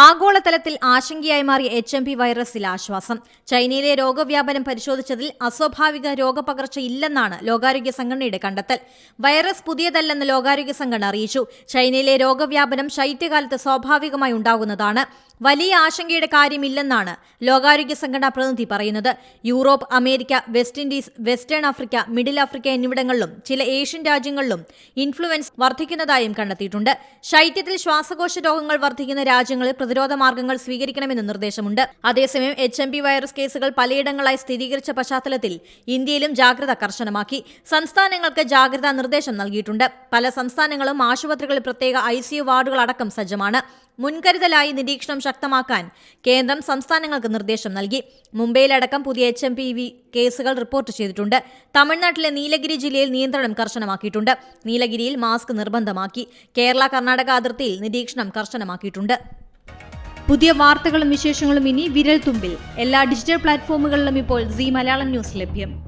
ആഗോളതലത്തിൽ ആശങ്കയായി മാറിയ HMP വൈറസിൽ ആശ്വാസം. ചൈനയിലെ രോഗവ്യാപനം പരിശോധിച്ചതിൽ അസ്വാഭാവിക രോഗപകർച്ച ഇല്ലെന്നാണ് ലോകാരോഗ്യ സംഘടനയുടെ കണ്ടെത്തൽ. വൈറസ് പുതിയതല്ലെന്ന് ലോകാരോഗ്യ സംഘടന അറിയിച്ചു. ചൈനയിലെ രോഗവ്യാപനം ശൈത്യകാലത്ത് സ്വാഭാവികമായി ഉണ്ടാകുന്നതാണ്. വലിയ ആശങ്കയുടെ കാര്യമില്ലെന്നാണ് ലോകാരോഗ്യ സംഘടനാ പ്രതിനിധി പറയുന്നത്. Europe, America, west Indies, western Africa, middle Africa എന്നിവിടങ്ങളിലും ചില ഏഷ്യൻ രാജ്യങ്ങളിലും ഇൻഫ്ലുവൻസ വർദ്ധിക്കുന്നതായും കണ്ടെത്തിയിട്ടുണ്ട്. ശൈത്യത്തിൽ ശ്വാസകോശ രോഗങ്ങൾ വർദ്ധിക്കുന്ന രാജ്യങ്ങളിൽ പ്രതിരോധ മാർഗങ്ങൾ സ്വീകരിക്കണമെന്ന് നിർദ്ദേശമുണ്ട്. അതേസമയം HMP വൈറസ് കേസുകൾ പലയിടങ്ങളായി സ്ഥിരീകരിച്ച പശ്ചാത്തലത്തിൽ ഇന്ത്യയിലും ജാഗ്രത കർശനമാക്കി. സംസ്ഥാനങ്ങൾക്ക് ജാഗ്രതാ നിർദ്ദേശം നൽകിയിട്ടുണ്ട്. പല സംസ്ഥാനങ്ങളും ആശുപത്രികളിൽ പ്രത്യേക ICU വാർഡുകൾ അടക്കം സജ്ജമാണ്. മുൻകരുതലായി നിരീക്ഷണം ശക്തമാക്കാൻ കേന്ദ്രം സംസ്ഥാനങ്ങൾക്ക് നിർദ്ദേശം നൽകി. മുംബൈയിലടക്കം പുതിയ HMPV കേസുകൾ റിപ്പോർട്ട് ചെയ്തിട്ടുണ്ട്. തമിഴ്നാട്ടിലെ നീലഗിരി ജില്ലയിൽ നിയന്ത്രണം കർശനമാക്കിയിട്ടുണ്ട്. നീലഗിരിയിൽ മാസ്ക് നിർബന്ധമാക്കി. കേരള കർണാടക അതിർത്തിയിൽ നിരീക്ഷണം കർശനമാക്കിയിട്ടുണ്ട്. പുതിയ വാർത്തകളും വിശേഷങ്ങളും ഇനി വിരൽ തുമ്പിൽ. എല്ലാ ഡിജിറ്റൽ പ്ലാറ്റ്ഫോമുകളിലും ഇപ്പോൾ Zee മലയാളം ന്യൂസ് ലഭ്യം.